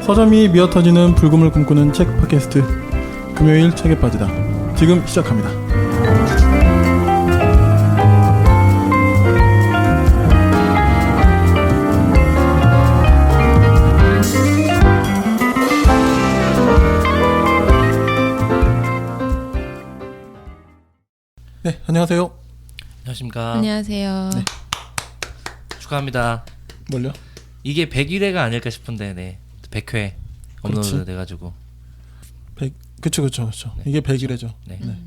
서점이 미어터지는 불금을 꿈꾸는 책 팟캐스트 금요일 책에 빠지다 지금 시작합니다. 네, 안녕하세요. 안녕하십니까. 안녕하세요. 네. 축하합니다. 뭘요? 이게 100일회가 아닐까 싶은데, 네. 100회 업로드 돼가지고. 그쵸. 네. 이게 100일회죠. 네. 네.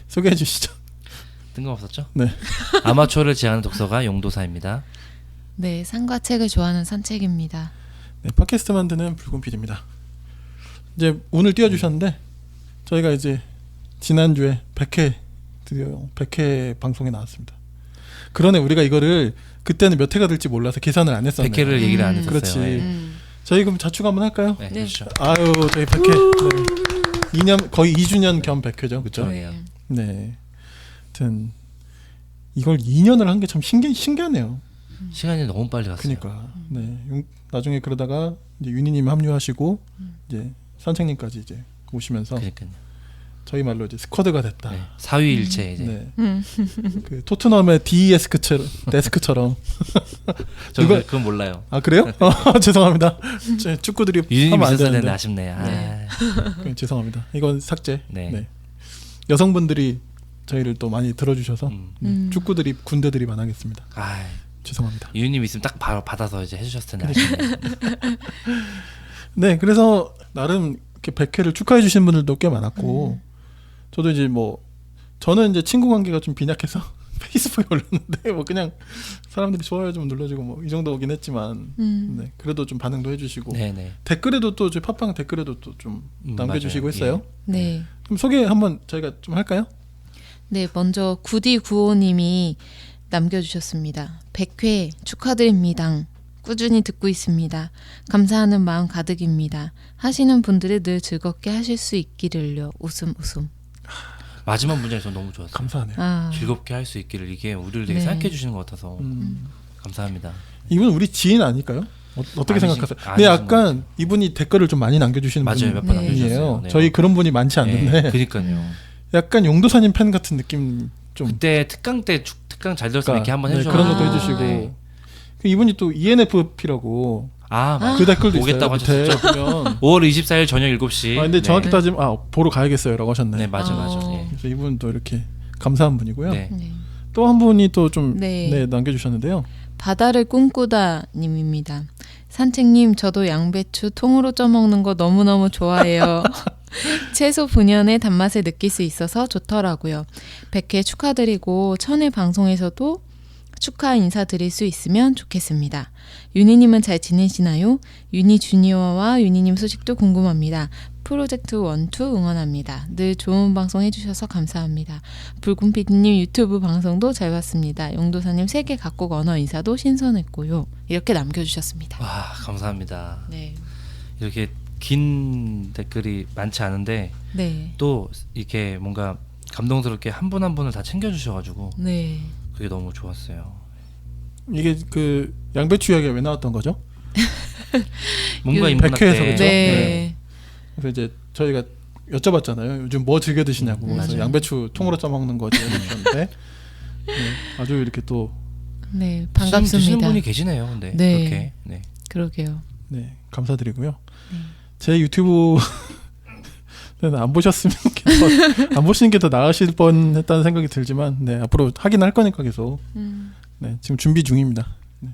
소개해 주시죠. 뜬금없었죠? 네. 아마추어를 지향하는 독서가 용도사입니다. 네, 산과 책을 좋아하는 산책입니다. 네, 팟캐스트 만드는 붉은 PD입니다. 이제 오늘 띄워주셨는데 저희가 이제 지난주에 100회 드디어 100회 방송에 나왔습니다. 그러네, 우리가 이거를 그때는 몇 회가 될지 몰라서 계산을 안 했었네요. 100회를 얘기를 안 했었어요. 그렇지. 네. 저희 그럼 자축 한번 할까요? 네, 네. 그렇죠. 아유, 저희 100회. 네. 2년 거의 2주년 겸 100회죠, 그렇죠? 그러네요. 네. 하여튼 이걸 2년을 한 게 참 신기하네요. 시간이 너무 빨리 갔어요. 그러니까. 네. 나중에 그러다가 이제 윤희님 합류하시고 이제 산책님까지 이제 오시면서 그러니까요. 저희 말로 이제 스쿼드가 됐다. 네. 사위일체 이제. 네. 그 토트넘의 데스크처럼. 저 이거- 그건 몰라요. 아, 그래요? 죄송합니다. 제 축구들이 유진님 하면 안 있었어야 되는데. 되는데 아쉽네. 아. 죄송합니다. 이건 삭제. 네. 네. 여성분들이 저희를 또 많이 들어주셔서 축구들이 군대들이 많아겠습니다. 아, 죄송합니다. 유진님 있으면 딱 바로 받아서 이제 해주셨을 텐데 아쉽네. 네, 그래서 나름 이렇게 100회를 축하해 주신 분들도 꽤 많았고 저도 이제 뭐 저는 이제 친구 관계가 좀 빈약해서 페이스북에 올렸는데 뭐 그냥 사람들이 좋아요 좀 눌러주고 뭐 이 정도긴 했지만 네, 그래도 좀 반응도 해주시고 네네. 댓글에도 또 저희 팟빵 댓글에도 또 좀 남겨주시고 맞아요. 했어요. 네. 그럼 소개 한번 저희가 좀 할까요? 네, 먼저 9295님이 남겨주셨습니다. 100회 축하드립니다. 꾸준히 듣고 있습니다. 감사하는 마음 가득입니다. 하시는 분들이 늘 즐겁게 하실 수 있기를요. 웃음. 마지막 문장이 전 너무 좋았어요. 감사하네요. 아, 즐겁게 할 수 있기를 이게 우리를 되게 네. 생각해 주시는 것 같아서 감사합니다. 이분 우리 지인 아닐까요? 어떻게 아니신- 생각하세요? 아니신 근데 약간 것 이분이 댓글을 좀 많이 남겨주시는 맞아요, 몇 번 네. 분이에요. 남겨주셨어요. 네. 저희 그런 분이 많지 않는데 네, 그러니까요. 약간 용도사님 팬 같은 느낌 좀 그때 특강 때 특강 잘 들었으면 이렇게 한번 네, 해주셔. 그런 것도 아, 해주시고 네. 이분이 또 ENFP라고 아, 맞아. 그 댓글도 오겠다고 있어요. 밑에 하셨죠. 보면 5월 24일 저녁 7시. 근데 네. 정확히 따지면 보러 가야겠어요라고 하셨네. 네, 맞아. 어. 예. 그래서 이분도 이렇게 감사한 분이고요. 네. 네. 또 한 분이 또 좀 네. 남겨주셨는데요. 바다를 꿈꾸다 님입니다. 산책님, 저도 양배추 통으로 쪄먹는 거 너무너무 좋아해요. 채소 본연의 단맛을 느낄 수 있어서 좋더라고요. 100회 축하드리고 1000회 방송에서도 축하 인사드릴 수 있으면 좋겠습니다. 윤희님은 잘 지내시나요? 윤희 주니어와 윤희님 소식도 궁금합니다. 프로젝트 1, 2 응원합니다. 늘 좋은 방송 해주셔서 감사합니다. 붉은 PD님 유튜브 방송도 잘 봤습니다. 용도사님 세계 각국 언어 인사도 신선했고요. 이렇게 남겨주셨습니다. 와, 감사합니다. 네, 이렇게 긴 댓글이 많지 않은데 네, 또 이렇게 뭔가 감동스럽게 한 분 한 분을 다 챙겨주셔가지고 네. 그게 너무 좋았어요. 이게 그 양배추 이야기가 왜 나왔던 거죠? 뭔가 그 인문학 100회에서 때 그죠? 네. 그래서 이제 저희가 여쭤봤잖아요. 요즘 뭐 즐겨 드시냐고. 그래서 맞아요. 양배추 통으로 쪄먹는 거죠. 그런데 아주 이렇게 또 네, 드시는 반갑습니다. 분이 계시네요. 근데 네. 그렇게 네. 그러게요. 네, 감사드리고요. 제 유튜브 안 보셨으면 안 보시는 게 더 나으실 뻔했다는 생각이 들지만 네, 앞으로 하긴 할 거니까 계속 네, 지금 준비 중입니다. 네.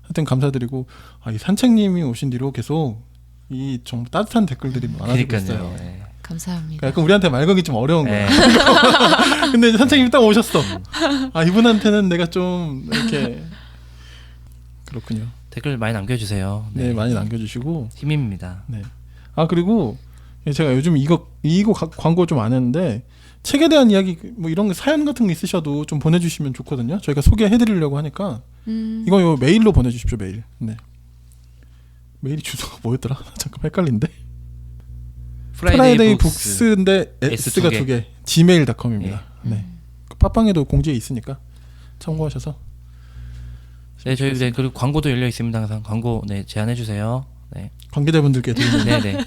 하여튼 감사드리고 이 산책님이 오신 뒤로 계속 이 정말 따뜻한 댓글들이 많아지고 그러니까요. 있어요. 네. 감사합니다. 그러니까 약간 우리한테 말 걸기 좀 어려운 거야. 네. 근데 이제 산책님이 딱 오셨어. 이분한테는 내가 좀 이렇게 그렇군요. 댓글 많이 남겨주세요. 네, 많이 남겨주시고 힘입니다. 네. 그리고 제가 요즘 이거 광고 좀 안 했는데 책에 대한 이야기 뭐 이런 사연 같은 거 있으셔도 좀 보내주시면 좋거든요. 저희가 소개해드리려고 하니까 이거 요 메일로 보내주십시오. 메일. 네. 메일 주소가 뭐였더라? 잠깐 헷갈린데. 프라이데이 북스인데 S가 두 개. gmail.com입니다. 네. 팟빵에도 공지에 있으니까 참고하셔서 네, 저희 네, 그리고 광고도 열려 있습니다. 항상 광고 네, 제안해 주세요. 네. 관계자분들께 드리는 네, 네.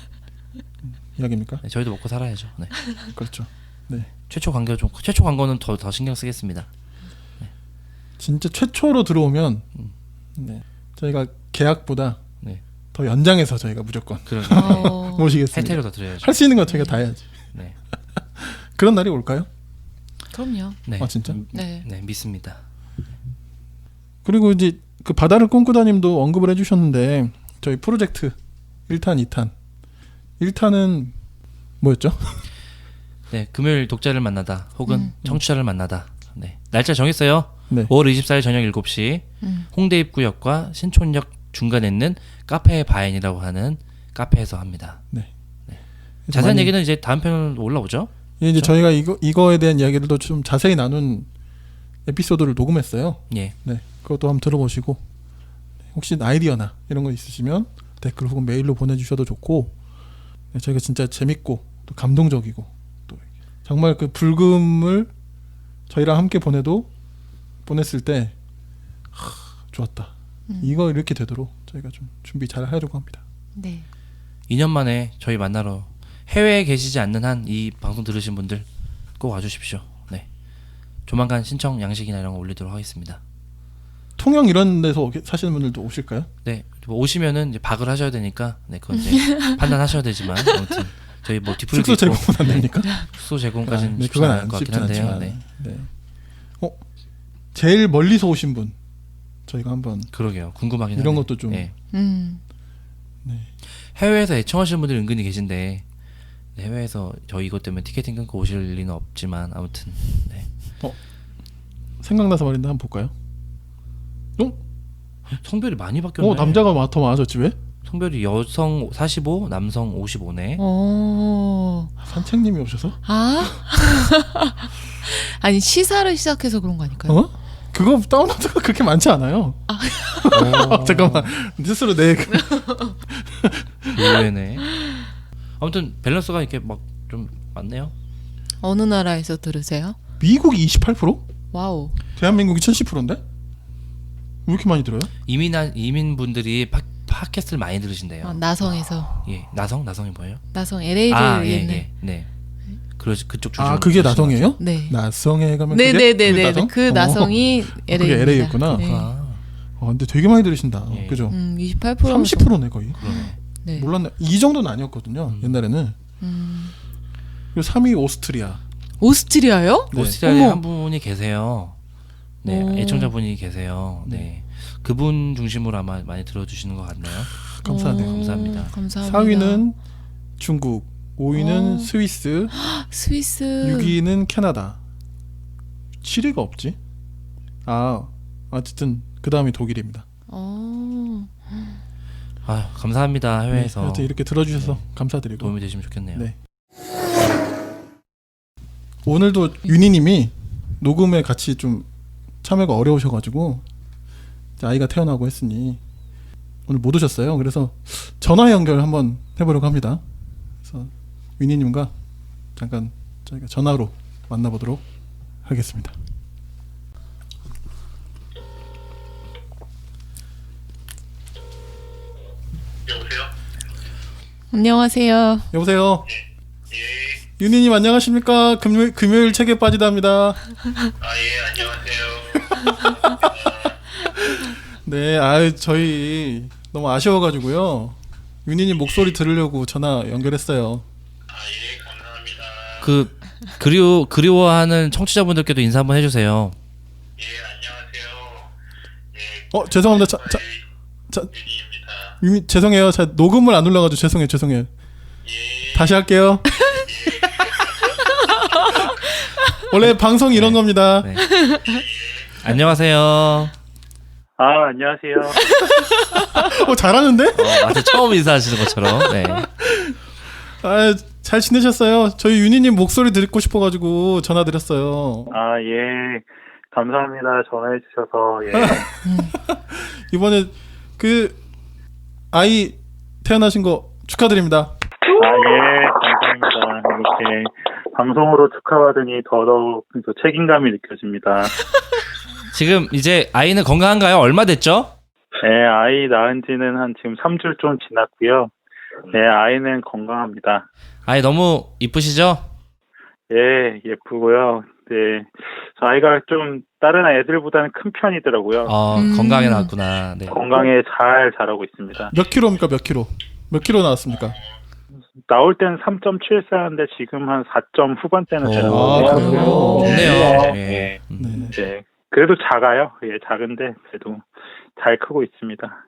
이야기입니까? 네, 저희도 먹고 살아야죠. 네. 그렇죠. 네. 최초 광고는 더 신경 쓰겠습니다. 진짜 최초로 들어오면 네. 저희가 계약보다 네. 더 연장해서 저희가 무조건 모시겠습니다. 혜택을 더 드려야죠. 할 수 있는 거 저희가 다 해야지. 네. 그런 날이 올까요? 그럼요. 네. 아 진짜? 네. 네, 믿습니다. 그리고 이제 그 바다를 꿈꾸다님도 언급을 해주셨는데 저희 프로젝트 1탄, 2탄 1탄은 뭐였죠? 네, 금요일 독자를 만나다 혹은 청취자를 만나다. 네. 날짜 정했어요. 네. 5월 24일 저녁 7시 홍대 입구역과 신촌역 중간에 있는 카페 바엔이라고 하는 카페에서 합니다. 네. 자세한 많이- 얘기는 이제 다음 편으로 올라오죠. 이제 그렇죠? 저희가 이거에 대한 이야기를 좀 자세히 나눈 에피소드를 녹음했어요. 예. 네, 그것도 한번 들어보시고 혹시 아이디어나 이런 거 있으시면 댓글 혹은 메일로 보내주셔도 좋고 네, 저희가 진짜 재밌고 또 감동적이고 또 정말 그 불금을 저희랑 함께 보냈을 때 좋았다. 이거 이렇게 되도록 저희가 좀 준비 잘 하려고 합니다. 네. 2년 만에 저희 만나러 해외에 계시지 않는 한 이 방송 들으신 분들 꼭 와주십시오. 네. 조만간 신청 양식이나 이런 거 올리도록 하겠습니다. 통영 이런 데서 사시는 분들도 오실까요? 네. 뭐 오시면은 이제 박을 하셔야 되니까 네, 그건 이제 판단하셔야 되지만 아무튼 저희 뭐 디플도 숙소 있고 제공은 안 됩니까? 숙소 제공까지는 네, 쉽지 그건 않을 것 같긴 쉽진 한데요. 않지만. 네. 네. 제일 멀리서 오신 분 저희가 한번 그러게요. 궁금하긴 이런 하네. 것도 좀 네. 네. 해외에서 애청하시는 분들이 은근히 계신데 네, 해외에서 저희 이것 때문에 티켓팅 끊고 오실 리는 없지만 아무튼 네. 생각나서 말인데 한번 볼까요? 성별이 많이 바뀌었네. 남자가 더 많아졌지 왜? 성별이 여성 45, 남성 55네. 오. 산책님이 오셔서? 아. 아니 시사를 시작해서 그런 거 아닐까요? 어? 그거 다운로드가 그렇게 많지 않아요. 잠깐만 스스로 내 의외네. 아무튼 밸런스가 이렇게 막 좀 많네요. 어느 나라에서 들으세요? 미국이 28%? 와우. 대한민국이 1010%인데? 왜 이렇게 많이 들어요? 이민분들이 팟캐스트를 많이 들으신대요. 나성에서. 예, 나성이 뭐예요? 나성 LA를 예. 네. 그쪽 주중. 그게 나성이에요? 네. 나성에 가면 네네네네. 나성? 그 나성이 LA입니다. 그게 LA였구나. 네. 근데 되게 많이 들으신다. 예. 그죠? 28%. 30%네 거의. 그러네. 네. 몰랐네. 이 정도는 아니었거든요. 옛날에는. 그리고 3위 오스트리아. 오스트리아요? 네. 오스트리아에 어머. 한 분이 계세요. 네, 오. 애청자분이 계세요. 네. 그분 중심으로 아마 많이 들어주시는 것 같네요. 감사하네요. 감사합니다. 감사합니다. 4위는 중국, 5위는 스위스, 스위스. 6위는 캐나다. 7위가 없지? 어쨌든 그 다음이 독일입니다. 감사합니다. 해외에서 여튼 이렇게 들어주셔서 감사드리고 도움이 되시면 좋겠네요. 네. 오늘도 윤희님이 녹음에 같이 좀 참여가 어려우셔가지고 이제 아이가 태어나고 했으니 오늘 못 오셨어요. 그래서 전화 연결 한번 해보려고 합니다. 그래서 윤희님과 잠깐 저희가 전화로 만나보도록 하겠습니다. 여보세요? 안녕하세요. 여보세요. 예. 윤희님 안녕하십니까? 금요일 책에 빠지다입니다. 예, 안녕하세요. 네, 저희 너무 아쉬워가지고요. 윤희님 목소리 들으려고 전화 연결했어요. 예, 감사합니다. 그리워하는 청취자분들께도 인사 한번 해주세요. 예, 안녕하세요. 예, 죄송합니다. 윤희입니다. 죄송해요. 녹음을 안 눌러가지고 죄송해요. 예, 다시 할게요. 원래 방송 이런 겁니다. 네. 안녕하세요. 안녕하세요. 잘하는데? 마치 처음 인사하시는 것처럼. 네. 잘 지내셨어요? 저희 윤희님 목소리 듣고 싶어가지고 전화 드렸어요. 예. 감사합니다. 전화해 주셔서. 예. 이번에 아이 태어나신 거 축하드립니다. 예, 감사합니다. 이렇게 방송으로 축하받으니 더더욱 책임감이 느껴집니다. 지금 이제 아이는 건강한가요? 얼마 됐죠? 네, 아이 낳은 지는 한 지금 3주 좀 지났고요. 네, 아이는 건강합니다. 아이 너무 이쁘시죠? 예, 예쁘고요. 네, 저 아이가 좀 다른 애들보다는 큰 편이더라고요. 건강하게 나왔구나. 네. 건강에 잘 자라고 있습니다. 몇 킬로입니까? 몇 킬로? 몇 킬로 나왔습니까? 나올 때는 3.74인데 지금 한 4점 후반대는 되는 아, 것 같아요. 그래요? 좋네요. 네. 예. 네. 네, 그래도 작아요. 예, 작은데 그래도 잘 크고 있습니다.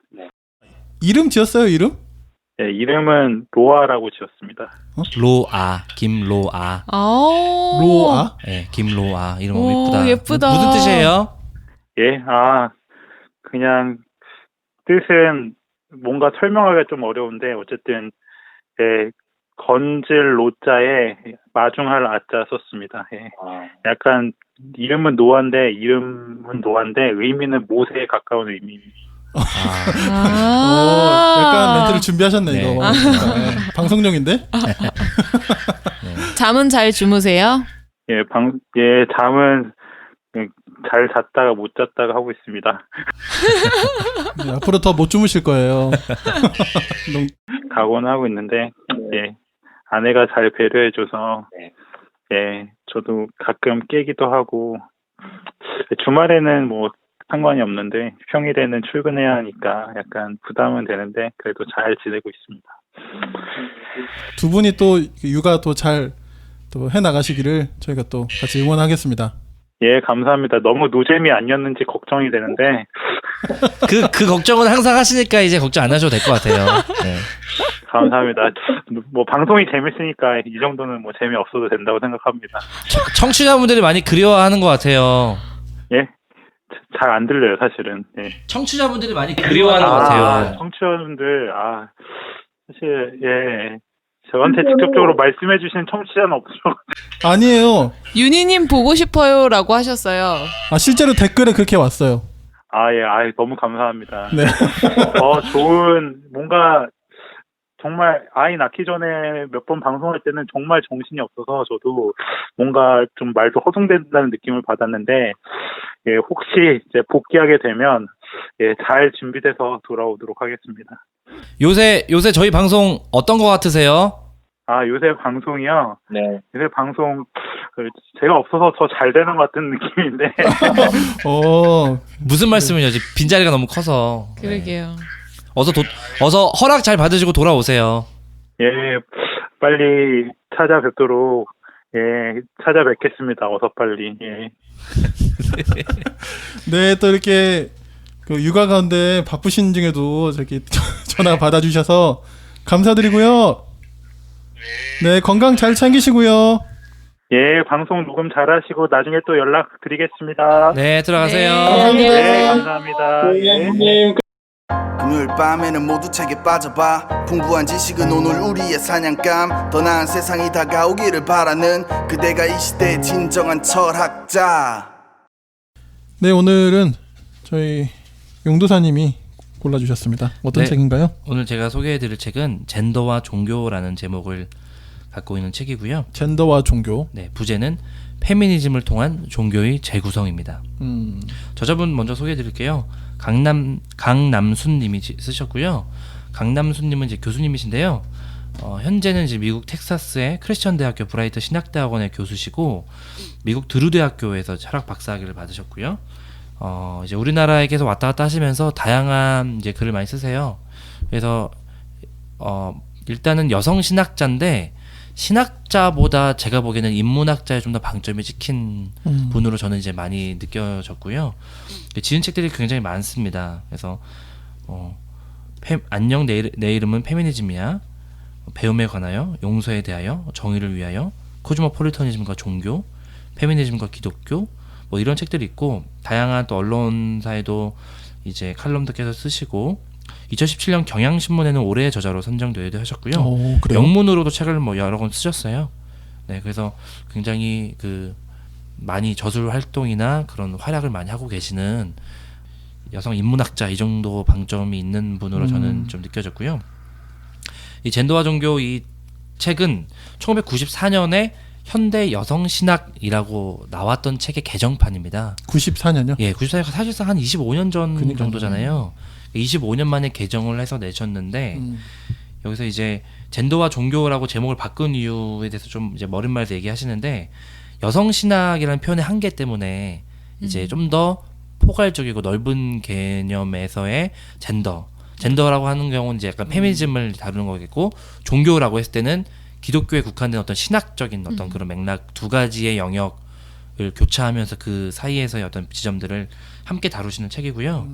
이름 지었어요? 이름? 예, 이름은 로아라고 지었습니다. 로아, 김로아. 로아? 예, 김로아. 이름 오, 너무 이쁘다. 예쁘다. 무슨 뜻이에요? 예, 그냥 뜻은 뭔가 설명하기가 좀 어려운데 어쨌든 예, 건질 로자에 마중할 아자 썼습니다. 예. 약간 이름은 노아인데 의미는 모세에 가까운 의미입니다. 약간 멘트를 준비하셨네 네. 이거. 네. 방송용인데? 잠은 잘 주무세요? 예, 잠은 잘 잤다가 못 잤다가 하고 있습니다. 네, 앞으로 더 못 주무실 거예요. 각오는 하고 있는데, 예, 아내가 잘 배려해줘서, 예, 저도 가끔 깨기도 하고, 주말에는 뭐 상관이 없는데, 평일에는 출근해야 하니까 약간 부담은 되는데, 그래도 잘 지내고 있습니다. 두 분이 또 육아 또 잘 또 해 나가시기를 저희가 또 같이 응원하겠습니다. 예, 감사합니다. 너무 노잼이 아니었는지 걱정이 되는데, 그 걱정은 항상 하시니까 이제 걱정 안 하셔도 될 것 같아요. 네. 감사합니다. 뭐 방송이 재밌으니까 이 정도는 뭐 재미없어도 된다고 생각합니다. 청취자분들이 많이 그리워하는 것 같아요. 예? 잘 안 들려요, 사실은. 예. 청취자분들이 많이 그리워하는 것 같아요. 청취자분들, 사실, 예. 저한테 직접적으로 말씀해 주시는 청취자는 없죠. 아니에요. 윤희님 보고 싶어요라고 하셨어요. 실제로 댓글에 그렇게 왔어요. 예, 너무 감사합니다. 네. 뭔가, 정말, 아이 낳기 전에 몇 번 방송할 때는 정말 정신이 없어서 저도 뭔가 좀 말도 허둥댄다는 느낌을 받았는데, 예, 혹시 이제 복귀하게 되면, 예, 잘 준비돼서 돌아오도록 하겠습니다. 요새 저희 방송 어떤 거 같으세요? 요새 방송이요? 네. 요새 방송, 제가 없어서 더 잘 되는 것 같은 느낌인데. 무슨 말씀이냐? 지금 빈자리가 너무 커서. 그러게요. 어서 허락 잘 받으시고 돌아오세요. 예, 빨리 찾아뵙도록, 예, 찾아뵙겠습니다. 어서 빨리, 예. 네, 또 이렇게 그 육아 가운데 바쁘신 중에도 저기 전화 받아주셔서 감사드리고요. 네, 건강 잘 챙기시고요. 예, 방송 녹음 잘 하시고 나중에 또 연락드리겠습니다. 네, 들어가세요. 네, 감사합니다. 예. 금요일 밤에는 모두 책에 빠져봐. 풍부한 지식은 오늘 우리의 사냥감. 더 나은 세상이 다가오기를 바라는 그대가 이 시대의 진정한 철학자. 네, 오늘은 저희 용도사님이 골라주셨습니다. 어떤 네. 책인가요? 오늘 제가 소개해드릴 책은 젠더와 종교라는 제목을 갖고 있는 책이고요. 젠더와 종교. 네, 부제는 페미니즘을 통한 종교의 재구성입니다. 저자분 먼저 소개해드릴게요. 강남순님이 쓰셨고요. 강남순님은 이제 교수님이신데요. 현재는 이제 미국 텍사스의 크리스천 대학교 브라이트 신학대학원의 교수시고 미국 드루대학교에서 철학 박사학위를 받으셨고요. 이제 우리나라에 계속 왔다 갔다 하시면서 다양한 이제 글을 많이 쓰세요. 그래서 일단은 여성 신학자인데 신학자보다 제가 보기에는 인문학자에 좀 더 방점이 찍힌 분으로 저는 이제 많이 느껴졌고요. 지은 책들이 굉장히 많습니다. 그래서 안녕 내 이름은 페미니즘이야, 배움에 관하여, 용서에 대하여, 정의를 위하여, 코즈모폴리터니즘과 종교, 페미니즘과 기독교, 뭐 이런 책들이 있고 다양한 또 언론사에도 이제 칼럼도 계속 쓰시고 2017년 경향신문에는 올해의 저자로 선정되기도 하셨고요. 그래요? 영문으로도 책을 뭐 여러 권 쓰셨어요. 네, 그래서 굉장히 많이 저술 활동이나 그런 활약을 많이 하고 계시는 여성 인문학자 이 정도 방점이 있는 분으로 저는 좀 느껴졌고요. 이 젠더와 종교 이 책은 1994년에 현대 여성 신학이라고 나왔던 책의 개정판입니다. 94년요? 예, 94년 사실상 한 25년 전 그러니까요. 정도잖아요. 25년 만에 개정을 해서 내셨는데 여기서 이제 젠더와 종교라고 제목을 바꾼 이유에 대해서 좀 이제 머릿말에서 얘기하시는데 여성 신학이라는 표현의 한계 때문에 이제 좀 더 포괄적이고 넓은 개념에서의 젠더라고 하는 경우는 이제 약간 페미니즘을 다루는 거겠고 종교라고 했을 때는 기독교에 국한된 어떤 신학적인 어떤 그런 맥락 두 가지의 영역을 교차하면서 그 사이에서의 어떤 지점들을 함께 다루시는 책이고요.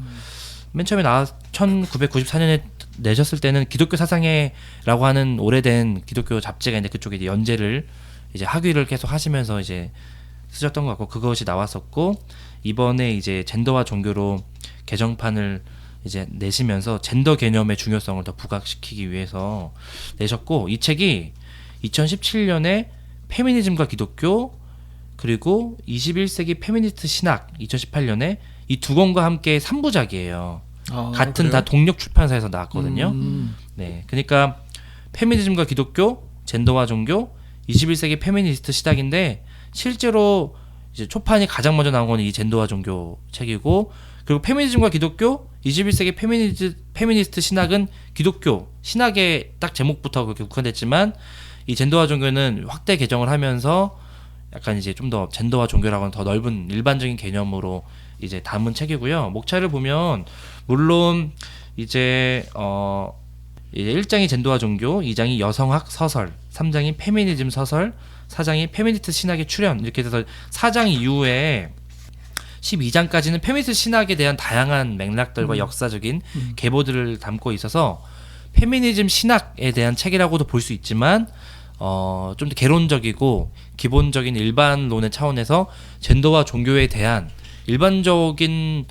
맨 처음에 1994년에 내셨을 때는 기독교 사상회라고 하는 오래된 기독교 잡지가 있는데 그쪽에 이제 연재를 이제 학위를 계속 하시면서 이제 쓰셨던 것 같고 그것이 나왔었고 이번에 이제 젠더와 종교로 개정판을 이제 내시면서 젠더 개념의 중요성을 더 부각시키기 위해서 내셨고 이 책이 2017년에 페미니즘과 기독교 그리고 21세기 페미니스트 신학 2018년에 이 두 권과 함께 3부작이에요. 같은 그래요? 다 동력 출판사에서 나왔거든요. 네, 그러니까 페미니즘과 기독교, 젠더와 종교, 21세기 페미니스트 신학인데 실제로 이제 초판이 가장 먼저 나온 건 이 젠더와 종교 책이고 그리고 페미니즘과 기독교, 21세기 페미니스트 신학은 기독교 신학의 딱 제목부터 그렇게 국한됐지만 이 젠더와 종교는 확대 개정을 하면서 약간 이제 좀 더 젠더와 종교라고는 더 넓은 일반적인 개념으로 이제 담은 책이고요. 목차를 보면 물론 이제 1장이 젠더와 종교, 2장이 여성학 서설, 3장이 페미니즘 서설, 4장이 페미니스트 신학의 출현 이렇게 돼서 4장 이후에 12장까지는 페미니스트 신학에 대한 다양한 맥락들과 역사적인 계보들을 담고 있어서 페미니즘 신학에 대한 책이라고도 볼 수 있지만 좀 더 개론적이고 기본적인 일반론의 차원에서 젠더와 종교에 대한 일반적인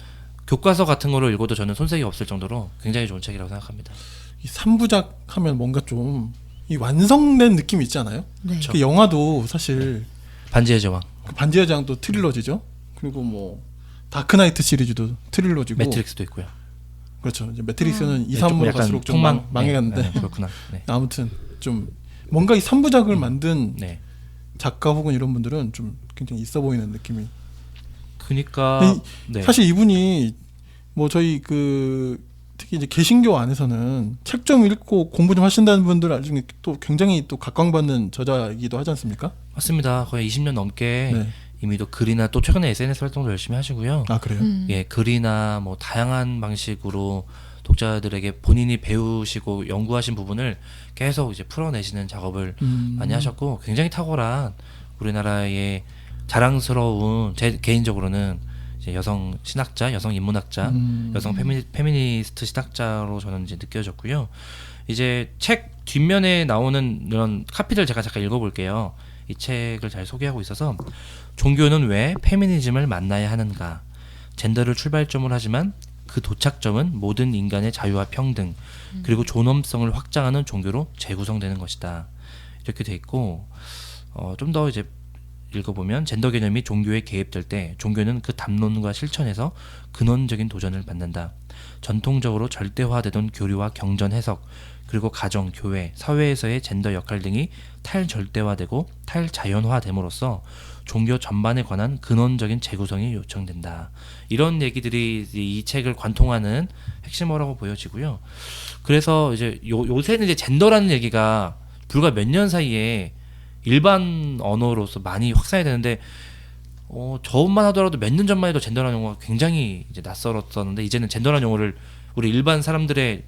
교과서 같은 거를 읽어도 저는 손색이 없을 정도로 굉장히 좋은 책이라고 생각합니다. 이 3부작 하면 뭔가 좀 이 완성된 느낌이 있지 않아요? 네. 그 영화도 사실 반지의 제왕, 그 반지의 제왕도 트릴러지죠. 그리고 뭐 다크나이트 시리즈도 트릴러지고 매트릭스도 있고요. 그렇죠. 이제 매트릭스는 2, 네, 조금 3부로 약간 갈수록 좀 폭망 망해갔는데 네, 그렇구나. 네. 아무튼 좀 뭔가 이 3부작을 만든 네. 작가 혹은 이런 분들은 좀 굉장히 있어 보이는 느낌이. 그러니까 네. 사실 이분이 뭐 저희 특히 이제 개신교 안에서는 책 좀 읽고 공부 좀 하신다는 분들 나중에 또 굉장히 또 각광받는 저자이기도 하지 않습니까? 맞습니다. 거의 20년 넘게 네. 이미 또 글이나 또 최근에 SNS 활동도 열심히 하시고요. 아 그래요? 예, 글이나 뭐 다양한 방식으로 독자들에게 본인이 배우시고 연구하신 부분을 계속 이제 풀어내시는 작업을 많이 하셨고 굉장히 탁월한 우리나라의 자랑스러운 제 개인적으로는 이제 여성 신학자, 여성 인문학자, 여성 페미니스트 신학자로 저는 이제 느껴졌고요. 이제 책 뒷면에 나오는 이런 카피들 제가 잠깐 읽어볼게요. 이 책을 잘 소개하고 있어서 종교는 왜 페미니즘을 만나야 하는가? 젠더를 출발점으로 하지만 그 도착점은 모든 인간의 자유와 평등 그리고 존엄성을 확장하는 종교로 재구성되는 것이다. 이렇게 돼 있고 좀 더 이제 읽어보면 젠더 개념이 종교에 개입될 때 종교는 그 담론과 실천에서 근원적인 도전을 받는다. 전통적으로 절대화되던 교류와 경전 해석 그리고 가정, 교회, 사회에서의 젠더 역할 등이 탈절대화되고 탈자연화됨으로써 종교 전반에 관한 근원적인 재구성이 요청된다. 이런 얘기들이 이 책을 관통하는 핵심어라고 보여지고요. 그래서 이제 요새는 이제 젠더라는 얘기가 불과 몇 년 사이에 일반 언어로서 많이 확산이 되는데 저것만 하더라도 몇 년 전만 해도 젠더라는 용어가 굉장히 이제 낯설었었는데 이제는 젠더라는 용어를 우리 일반 사람들의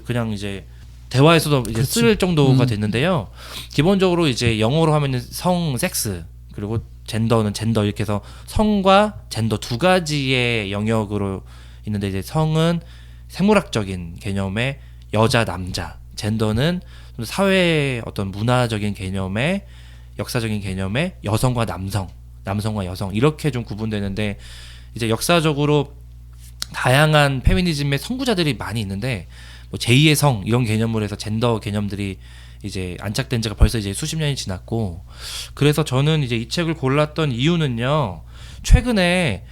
그냥 이제 대화에서도 이제 쓸 정도가 됐는데요. 기본적으로 이제 영어로 하면은 성, 섹스 그리고 젠더는 젠더 이렇게 해서 성과 젠더 두 가지의 영역으로 있는데 이제 성은 생물학적인 개념의 여자, 남자, 젠더는 사회의 어떤 문화적인 개념의 역사적인 개념의 여성과 남성, 남성과 여성 이렇게 좀 구분되는데 이제 역사적으로 다양한 페미니즘의 선구자들이 많이 있는데 뭐 제2의 성 이런 개념으로 해서 젠더 개념들이 이제 안착된 지가 벌써 이제 수십 년이 지났고 그래서 저는 이제 이 책을 골랐던 이유는요. 최근에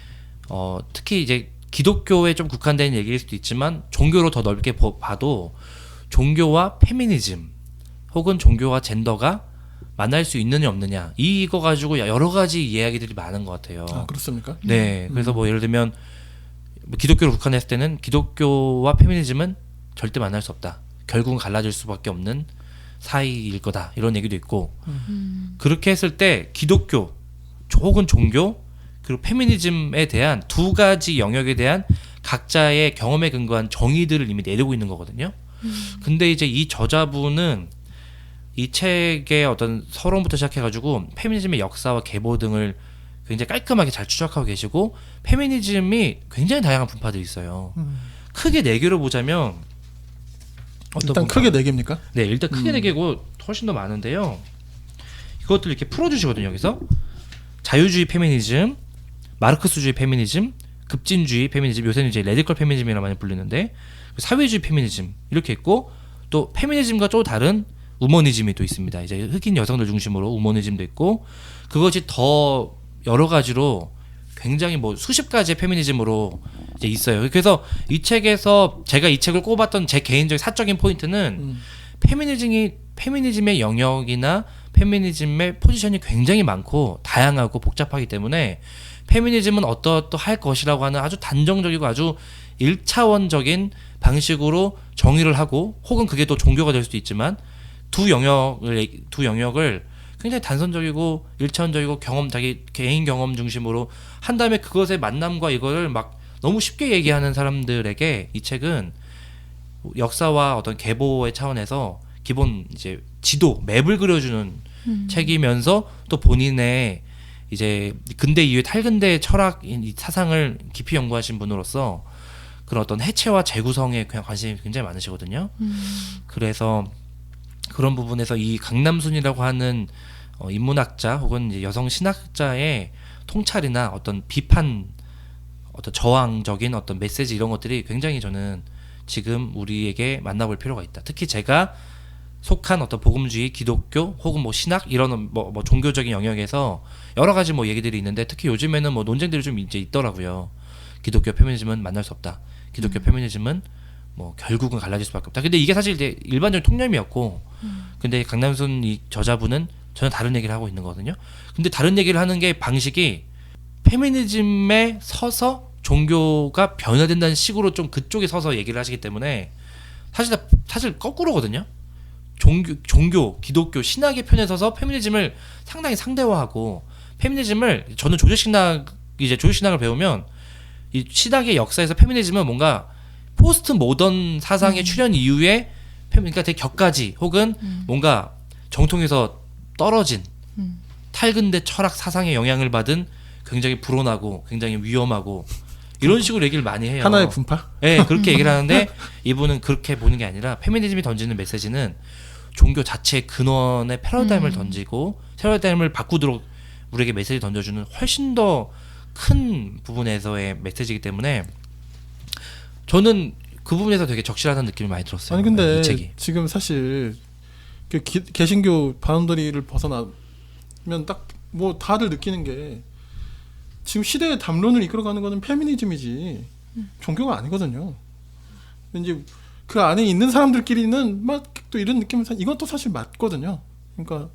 특히 이제 기독교에 좀 국한된 얘기일 수도 있지만 종교로 더 넓게 봐도 종교와 페미니즘 혹은 종교와 젠더가 만날 수 있느냐 없느냐 이거 가지고 여러 가지 이야기들이 많은 것 같아요. 아, 그렇습니까? 네, 그래서 뭐 예를 들면 뭐 기독교를 국한했을 때는 기독교와 페미니즘은 절대 만날 수 없다. 결국은 갈라질 수밖에 없는 사이일 거다. 이런 얘기도 있고 그렇게 했을 때 기독교 혹은 종교 그리고 페미니즘에 대한 두 가지 영역에 대한 각자의 경험에 근거한 정의들을 이미 내리고 있는 거거든요. 근데 이제 이 저자분은 이 책의 어떤 서론부터 시작해가지고 페미니즘의 역사와 계보 등을 굉장히 깔끔하게 잘 추적하고 계시고 페미니즘이 굉장히 다양한 분파들이 있어요. 크게 네 개로 보자면 어떤 일단 분파? 크게 네 개입니까? 네, 일단 크게 네 개고 훨씬 더 많은데요. 이것들 이렇게 풀어주시거든요. 여기서 자유주의 페미니즘, 마르크스주의 페미니즘, 급진주의 페미니즘, 요새는 이제 레디컬 페미니즘이라 많이 불리는데 사회주의 페미니즘 이렇게 있고 또 페미니즘과 또 다른 우머니즘이 또 있습니다. 이제 흑인 여성들 중심으로 우머니즘도 있고 그것이 더 여러 가지로 굉장히 뭐 수십 가지의 페미니즘으로 이제 있어요. 그래서 이 책에서 제가 이 책을 꼽았던 제 개인적인 사적인 포인트는 페미니즘의 영역이나 페미니즘의 포지션이 굉장히 많고 다양하고 복잡하기 때문에 페미니즘은 어떠할 것이라고 하는 아주 단정적이고 아주 1차원적인 방식으로 정의를 하고 혹은 그게 또 종교가 될 수도 있지만 두 영역을 굉장히 단선적이고 1차원적이고 자기 개인 경험 중심으로 한 다음에 그것의 만남과 이거를 막 너무 쉽게 얘기하는 사람들에게 이 책은 역사와 어떤 계보의 차원에서 기본 이제 지도 맵을 그려주는 책이면서 또 본인의 이제 근대 이후의 탈근대 철학 사상을 깊이 연구하신 분으로서 그런 어떤 해체와 재구성에 관심이 굉장히 많으시거든요. 그래서 그런 부분에서 이 강남순이라고 하는 인문학자 혹은 이제 여성 신학자의 통찰이나 어떤 비판, 어떤 저항적인 어떤 메시지 이런 것들이 굉장히 저는 지금 우리에게 만나볼 필요가 있다. 특히 제가 속한 어떤 복음주의, 기독교 혹은 뭐 신학 이런 뭐 종교적인 영역에서 여러 가지 뭐 얘기들이 있는데 특히 요즘에는 뭐 논쟁들이 좀 이제 있더라고요. 기독교 페미니즘은 만날 수 없다. 기독교 페미니즘은 뭐 결국은 갈라질 수밖에 없다. 근데 이게 사실 이제 일반적인 통념이었고, 근데 강남순 이 저자분은 전혀 다른 얘기를 하고 있는 거거든요. 근데 다른 얘기를 하는 게 방식이 페미니즘에 서서 종교가 변화된다는 식으로 좀 그쪽에 서서 얘기를 하시기 때문에 사실 거꾸로거든요. 종교, 기독교, 신학의 편에 서서 페미니즘을 상당히 상대화하고 페미니즘을 저는 조직신학을 배우면 이 신학의 역사에서 페미니즘은 뭔가 포스트 모던 사상의 출현 이후에 그러니까 되게 격가지 혹은 뭔가 정통에서 떨어진 탈근대 철학 사상의 영향을 받은 굉장히 불온하고 굉장히 위험하고 이런 식으로 얘기를 많이 해요. 하나의 분파? 네, 그렇게 얘기를 하는데 이분은 그렇게 보는 게 아니라 페미니즘이 던지는 메시지는 종교 자체의 근원의 패러다임을 던지고 패러다임을 바꾸도록 우리에게 메시지 던져주는 훨씬 더 큰 부분에서의 메시지이기 때문에 저는 그 부분에서 되게 적실하다는 느낌이 많이 들었어요. 아니 근데 이 책이. 지금 사실 그 개신교 바운더리를 벗어나면 딱 뭐 다들 느끼는 게 지금 시대의 담론을 이끌어가는 거는 페미니즘이지 종교가 아니거든요. 이제 그 안에 있는 사람들끼리는 막 또 이런 느낌은 이것도 사실 맞거든요. 그러니까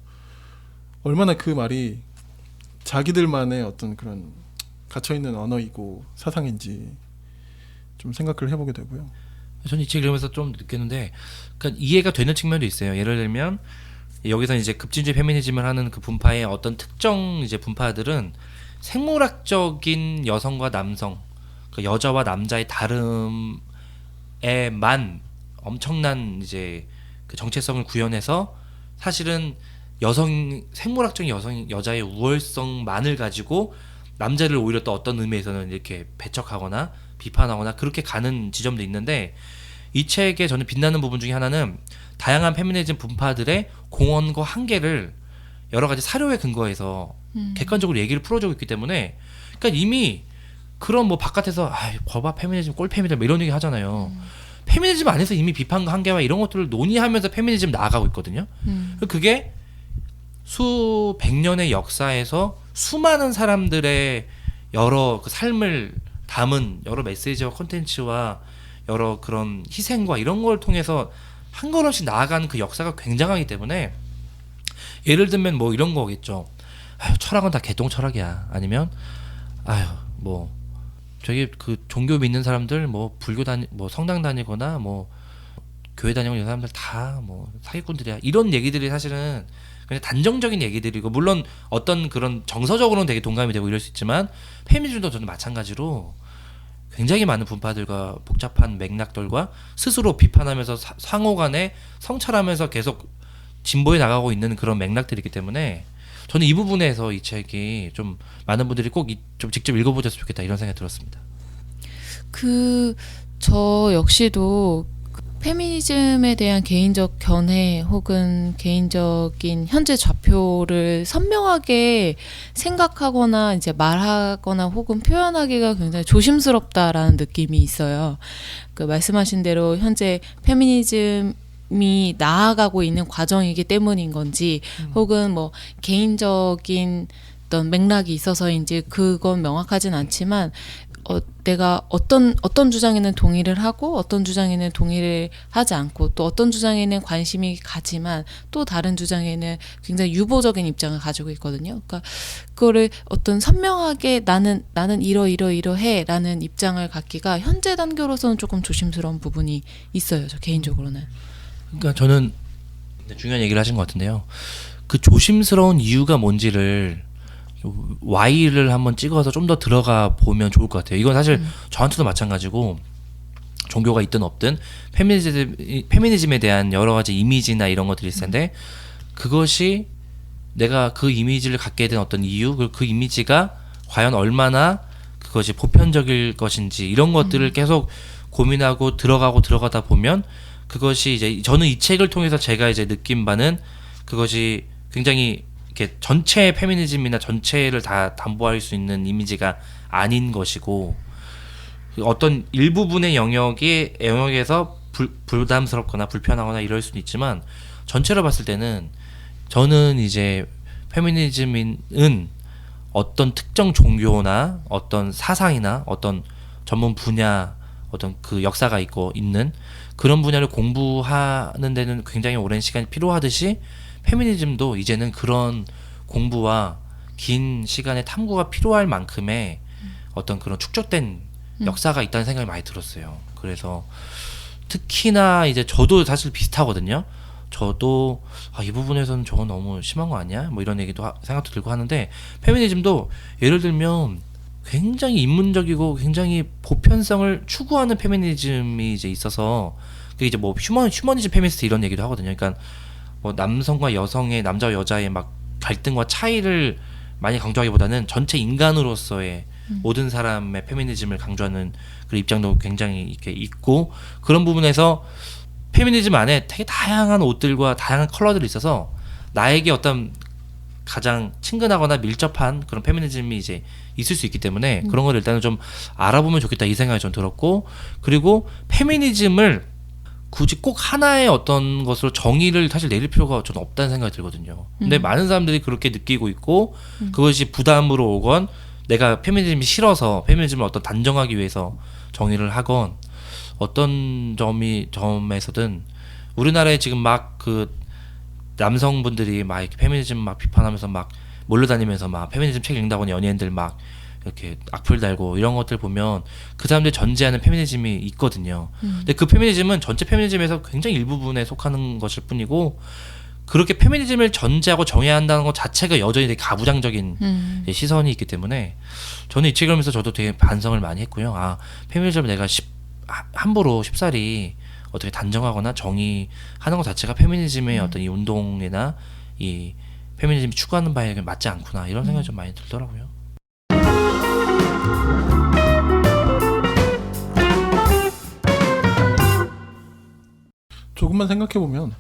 얼마나 그 말이 자기들만의 어떤 그런 갇혀 있는 언어이고 사상인지 좀 생각을 해보게 되고요. 저는 이 책 읽으면서 좀 느꼈는데, 그러니까 이해가 되는 측면도 있어요. 예를 들면 여기서 이제 급진주의 페미니즘을 하는 그 분파의 어떤 특정 이제 분파들은 생물학적인 여성과 남성, 그러니까 여자와 남자의 다름에만 엄청난 이제 그 정체성을 구현해서 사실은 생물학적인 여자의 우월성만을 가지고 남자를 오히려 또 어떤 의미에서는 이렇게 배척하거나 비판하거나 그렇게 가는 지점도 있는데, 이 책에 저는 빛나는 부분 중에 하나는 다양한 페미니즘 분파들의 공헌과 한계를 여러 가지 사료에 근거해서 객관적으로 얘기를 풀어주고 있기 때문에, 그러니까 이미 그런 뭐 바깥에서 거봐 페미니즘 꼴페미다 뭐 이런 얘기 하잖아요. 페미니즘 안에서 이미 비판과 한계와 이런 것들을 논의하면서 페미니즘 나아가고 있거든요. 그게 수백 년의 역사에서 수많은 사람들의 여러 그 삶을 담은 여러 메시지와 콘텐츠와 여러 그런 희생과 이런 걸 통해서 한 걸음씩 나아가는 그 역사가 굉장하기 때문에 예를 들면 뭐 이런 거겠죠. 아유, 철학은 다 개똥 철학이야. 아니면 아유 뭐 저기 그 종교 믿는 사람들 뭐 불교 뭐 성당 다니거나 뭐 교회 다니고 이런 사람들 다 뭐 사기꾼들이야. 이런 얘기들이 사실은 그냥 단정적인 얘기들이고, 물론 어떤 그런 정서적으로는 되게 동감이 되고 이럴 수 있지만 페미니즘도 저는 마찬가지로 굉장히 많은 분파들과 복잡한 맥락들과 스스로 비판하면서 상호 간에 성찰하면서 계속 진보해 나가고 있는 그런 맥락들이기 때문에 저는 이 부분에서 이 책이 좀 많은 분들이 꼭 좀 직접 읽어보셨으면 좋겠다 이런 생각이 들었습니다. 저 역시도 페미니즘에 대한 개인적 견해 혹은 개인적인 현재 좌표를 선명하게 생각하거나 이제 말하거나 혹은 표현하기가 굉장히 조심스럽다라는 느낌이 있어요. 그 말씀하신 대로 현재 페미니즘이 나아가고 있는 과정이기 때문인 건지 혹은 뭐 개인적인 어떤 맥락이 있어서인지 그건 명확하진 않지만 내가 어떤 주장에는 동의를 하고 어떤 주장에는 동의를 하지 않고 또 어떤 주장에는 관심이 가지만 또 다른 주장에는 굉장히 유보적인 입장을 가지고 있거든요. 그러니까 그거를 어떤 선명하게 나는 이러이러해라는 입장을 갖기가 현재 단계로서는 조금 조심스러운 부분이 있어요. 저 개인적으로는. 그러니까 저는 중요한 얘기를 하신 것 같은데요. 그 조심스러운 이유가 뭔지를 Y를 한번 찍어서 좀 더 들어가 보면 좋을 것 같아요. 이건 사실 저한테도 마찬가지고 종교가 있든 없든 페미니즘에 대한 여러 가지 이미지나 이런 것들이 있을 텐데 그것이 내가 그 이미지를 갖게 된 어떤 이유, 그 이미지가 과연 얼마나 그것이 보편적일 것인지 이런 것들을 계속 고민하고 들어가다 보면 그것이 이제 저는 이 책을 통해서 제가 이제 느낀 바는 그것이 굉장히 이렇게 전체 페미니즘이나 전체를 다 담보할 수 있는 이미지가 아닌 것이고 어떤 일부분의 영역에서 부담스럽거나 불편하거나 이럴 수는 있지만 전체로 봤을 때는 저는 이제 페미니즘은 어떤 특정 종교나 어떤 사상이나 어떤 전문 분야 어떤 그 역사가 있는 그런 분야를 공부하는 데는 굉장히 오랜 시간이 필요하듯이 페미니즘도 이제는 그런 공부와 긴 시간의 탐구가 필요할 만큼의 어떤 그런 축적된 역사가 있다는 생각이 많이 들었어요. 그래서 특히나 이제 저도 사실 비슷하거든요. 저도 이 부분에서는 저건 너무 심한 거 아니야? 뭐 이런 얘기도 생각도 들고 하는데 페미니즘도 예를 들면 굉장히 인문적이고 굉장히 보편성을 추구하는 페미니즘이 이제 있어서 그게 이제 뭐 휴머니즘 페미니스트 이런 얘기도 하거든요. 그러니까 뭐 남성과 여성의 남자와 여자의 막 갈등과 차이를 많이 강조하기보다는 전체 인간으로서의 모든 사람의 페미니즘을 강조하는 그런 입장도 굉장히 이렇게 있고 그런 부분에서 페미니즘 안에 되게 다양한 옷들과 다양한 컬러들이 있어서 나에게 어떤 가장 친근하거나 밀접한 그런 페미니즘이 이제 있을 수 있기 때문에 그런 걸 일단은 좀 알아보면 좋겠다 이 생각이 좀 들었고 그리고 페미니즘을 굳이 꼭 하나의 어떤 것으로 정의를 사실 내릴 필요가 저는 없다는 생각이 들거든요. 근데 많은 사람들이 그렇게 느끼고 있고 그것이 부담으로 오건 내가 페미니즘이 싫어서 페미니즘을 어떤 단정하기 위해서 정의를 하건 어떤 점에서든 우리나라에 지금 막 그 남성분들이 막 이렇게 페미니즘 막 비판하면서 막 몰려다니면서 막 페미니즘 책 읽는다고 연예인들 막 이렇게 악플 달고 이런 것들 보면 그 사람들이 전제하는 페미니즘이 있거든요. 근데 그 페미니즘은 전체 페미니즘에서 굉장히 일부분에 속하는 것일 뿐이고 그렇게 페미니즘을 전제하고 정해야 한다는 것 자체가 여전히 되게 가부장적인 시선이 있기 때문에 저는 이 책을 보면서 저도 되게 반성을 많이 했고요. 페미니즘을 내가 함부로 쉽사리 어떻게 단정하거나 정의하는 것 자체가 페미니즘의 어떤 이 운동이나 이 페미니즘이 추구하는 바에 맞지 않구나 이런 생각이 좀 많이 들더라고요. 조금만 생각해보면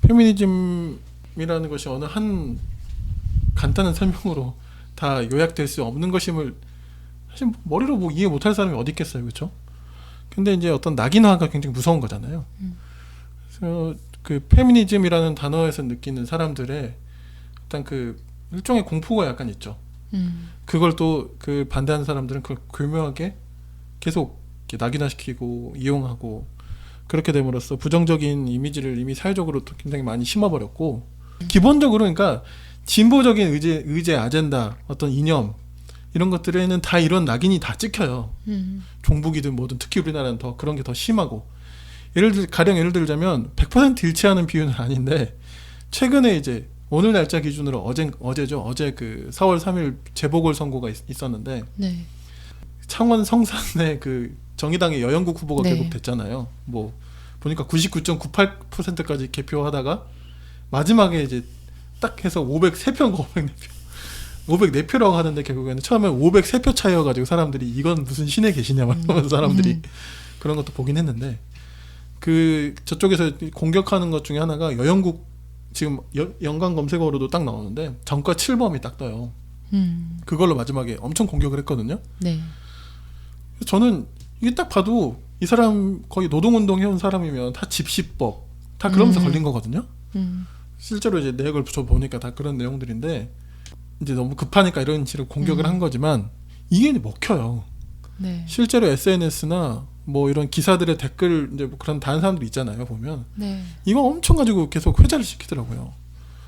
페미니즘이라는 것이 어느 한 간단한 설명으로 다 요약될 수 없는 것임을 사실 머리로 뭐 이해 못할 사람이 어디 있겠어요, 그렇죠? 근데 이제 어떤 낙인화가 굉장히 무서운 거잖아요. 그래서 그 페미니즘이라는 단어에서 느끼는 사람들의 일단 그 일종의 공포가 약간 있죠. 그걸 또 그 반대하는 사람들은 그걸 교묘하게 계속 이렇게 낙인화시키고 이용하고 그렇게 됨으로써 부정적인 이미지를 이미 사회적으로 또 굉장히 많이 심어버렸고 기본적으로 그러니까 진보적인 의제 아젠다, 어떤 이념 이런 것들에는 다 이런 낙인이 다 찍혀요. 종북이든 뭐든 특히 우리나라는 더 그런 게 더 심하고 가령 예를 들자면 100% 일치하는 비유는 아닌데 최근에 이제 오늘 날짜 기준으로 어제죠. 어제 그 4월 3일 재보궐선거가 있었는데 네. 창원 성산에 그 정의당의 여영국 후보가 네. 결국 됐잖아요. 뭐 보니까 99.98%까지 개표하다가 마지막에 이제 딱 해서 503표인가 504표라고 하는데 결국에는 처음에 503표 차이여가지고 사람들이 이건 무슨 신에 계시냐 막 이러면서 사람들이 그런 것도 보긴 했는데 그 저쪽에서 공격하는 것 중에 하나가 여영국 지금 연관 검색어로도 딱 나오는데 정가 7범이 딱 떠요. 그걸로 마지막에 엄청 공격을 했거든요. 네. 저는 이게 딱 봐도 이 사람 거의 노동운동 해온 사람이면 다 집시법 다 그러면서 걸린 거거든요. 실제로 이제 내역을 붙여보니까 다 그런 내용들인데 이제 너무 급하니까 이런 식으로 공격을 한 거지만 이게 이제 먹혀요. 네. 실제로 SNS나 뭐 이런 기사들의 댓글 이제 뭐 그런 다른 사람들 있잖아요. 보면 네. 이거 엄청 가지고 계속 회자를 시키더라고요.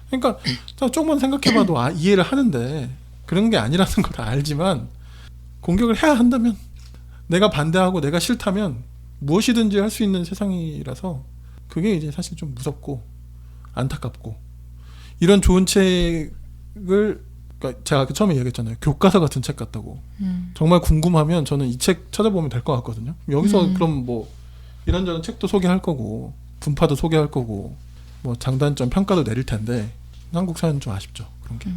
그러니까 조금만 생각해봐도 이해를 하는데 그런 게 아니라는 걸 다 알지만 공격을 해야 한다면 내가 반대하고 내가 싫다면 무엇이든지 할 수 있는 세상이라서 그게 이제 사실 좀 무섭고 안타깝고 이런 좋은 책을 그러니까 제가 처음에 얘기했잖아요. 교과서 같은 책 같다고. 정말 궁금하면 저는 이 책 찾아보면 될 것 같거든요. 여기서 그럼 뭐 이런저런 책도 소개할 거고 분파도 소개할 거고 뭐 장단점 평가도 내릴 텐데 한국 사회는 좀 아쉽죠. 그런 게.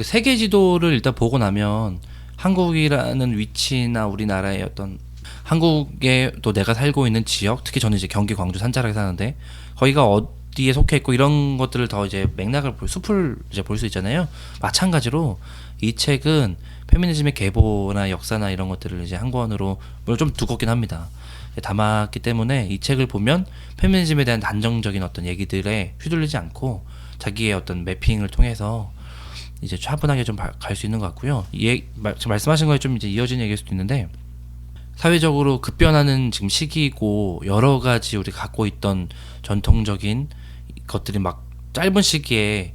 세계 지도를 일단 보고 나면 한국이라는 위치나 우리나라의 어떤 한국에 또 내가 살고 있는 지역, 특히 저는 이제 경기 광주 산자락에 사는데 거기가 어디에 속해 있고 이런 것들을 더 이제 맥락을 숲을 이제 볼 수 있잖아요. 마찬가지로 이 책은 페미니즘의 계보나 역사나 이런 것들을 이제 한 권으로 물론 좀 두껍긴 합니다. 담았기 때문에 이 책을 보면 페미니즘에 대한 단정적인 어떤 얘기들에 휘둘리지 않고 자기의 어떤 매핑을 통해서 이제 차분하게 좀 갈 수 있는 것 같고요. 지금 말씀하신 거에 좀 이제 이어진 얘기일 수도 있는데 사회적으로 급변하는 지금 시기이고 여러 가지 우리 갖고 있던 전통적인 것들이 막 짧은 시기에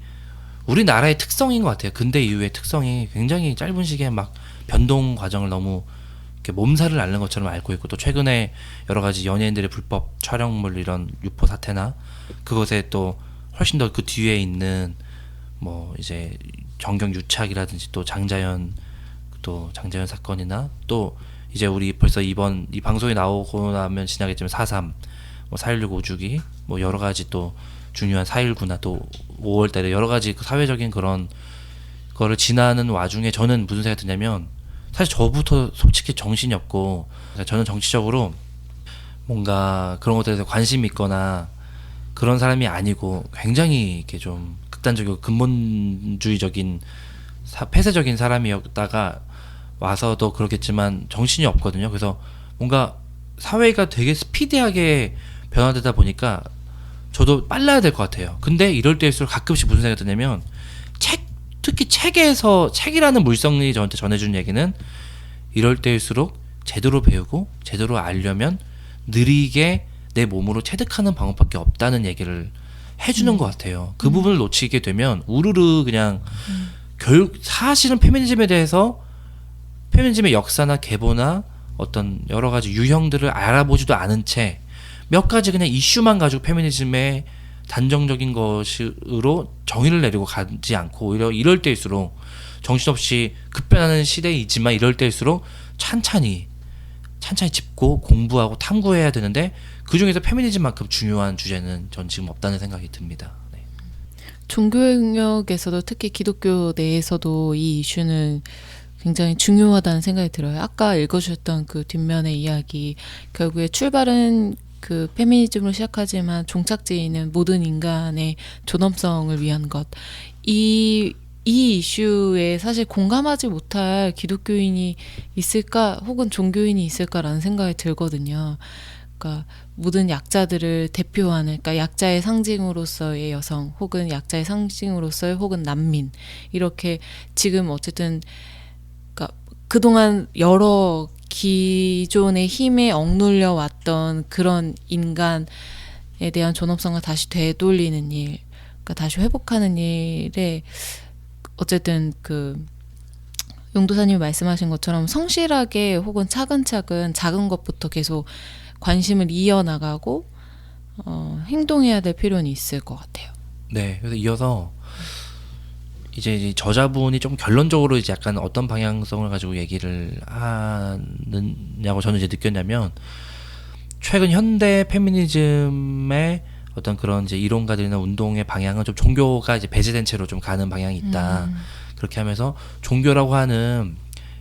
우리나라의 특성인 것 같아요. 근대 이후의 특성이 굉장히 짧은 시기에 막 변동 과정을 너무 이렇게 몸살을 앓는 것처럼 앓고 있고 또 최근에 여러 가지 연예인들의 불법 촬영물 이런 유포 사태나 그것에 또 훨씬 더 그 뒤에 있는 뭐 이제 정경 유착이라든지 또 장자연 사건이나 또 이제 우리 벌써 이번 이 방송에 나오고 나면 지나겠지만 4.3, 뭐 4.16 5주기, 뭐 여러 가지 또 중요한 4.19나 또 5월달에 여러 가지 그 사회적인 그런 거를 지나는 와중에 저는 무슨 생각이 드냐면 사실 저부터 솔직히 정신이 없고 저는 정치적으로 뭔가 그런 것들에 대해서 관심이 있거나 그런 사람이 아니고 굉장히 이렇게 좀 극단적이고 근본주의적인 폐쇄적인 사람이었다가 와서도 그렇겠지만 정신이 없거든요. 그래서 뭔가 사회가 되게 스피디하게 변화되다 보니까 저도 빨라야 될 것 같아요. 근데 이럴 때일수록 가끔씩 무슨 생각이 드냐면 특히 책이라는 물성이 저한테 전해준 얘기는 이럴 때일수록 제대로 배우고 제대로 알려면 느리게 내 몸으로 체득하는 방법밖에 없다는 얘기를 해주는 것 같아요. 그 부분을 놓치게 되면 우르르 그냥 사실은 페미니즘에 대해서 페미니즘의 역사나 계보나 어떤 여러 가지 유형들을 알아보지도 않은 채 몇 가지 그냥 이슈만 가지고 페미니즘의 단정적인 것으로 정의를 내리고 가지 않고 오히려 이럴 때일수록 정신없이 급변하는 시대이지만 이럴 때일수록 찬찬히 짚고 공부하고 탐구해야 되는데 그중에서 페미니즘만큼 중요한 주제는 전 지금 없다는 생각이 듭니다. 네. 종교 영역에서도 특히 기독교 내에서도 이 이슈는 굉장히 중요하다는 생각이 들어요. 아까 읽어주셨던 그 뒷면의 이야기, 결국에 출발은 그 페미니즘으로 시작하지만 종착지는 모든 인간의 존엄성을 위한 것. 이 이슈에 사실 공감하지 못할 기독교인이 있을까 혹은 종교인이 있을까라는 생각이 들거든요. 그러니까 모든 약자들을 대표하는, 그러니까 약자의 상징으로서의 여성 혹은 약자의 상징으로서의 혹은 난민, 이렇게 지금 어쨌든 그러니까 그동안 여러 기존의 힘에 억눌려 왔던 그런 인간에 대한 존엄성을 다시 되돌리는 일, 뭐랄까 다시 회복하는 일에 어쨌든 그 용도사님이 말씀하신 것처럼 성실하게 혹은 차근차근 작은 것부터 계속 관심을 이어나가고 행동해야 될 필요는 있을 것 같아요. 네, 그래서 이어서 이제 저자분이 좀 결론적으로 이제 약간 어떤 방향성을 가지고 얘기를 하느냐고 저는 이제 느꼈냐면 최근 현대 페미니즘의 어떤 그런 이제 이론가들이나 운동의 방향은 좀 종교가 이제 배제된 채로 좀 가는 방향이 있다. 그렇게 하면서 종교라고 하는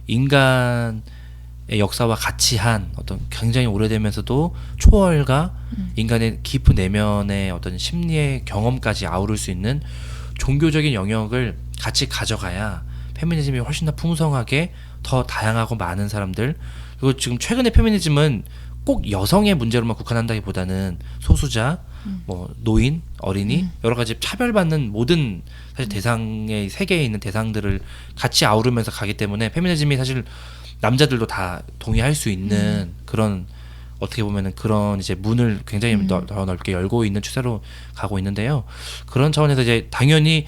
인간의 역사와 같이 한 어떤 굉장히 오래되면서도 초월과 인간의 깊은 내면의 어떤 심리의 경험까지 아우를 수 있는 종교적인 영역을 같이 가져가야 페미니즘이 훨씬 더 풍성하게 더 다양하고 많은 사람들, 그리고 지금 최근의 페미니즘은 꼭 여성의 문제로만 국한한다기보다는 소수자, 뭐 노인, 어린이 여러 가지 차별받는 모든 사실 대상의 세계에 있는 대상들을 같이 아우르면서 가기 때문에 페미니즘이 사실 남자들도 다 동의할 수 있는 그런 어떻게 보면은 그런 이제 문을 굉장히 더 넓게 열고 있는 추세로 가고 있는데요. 그런 차원에서 이제 당연히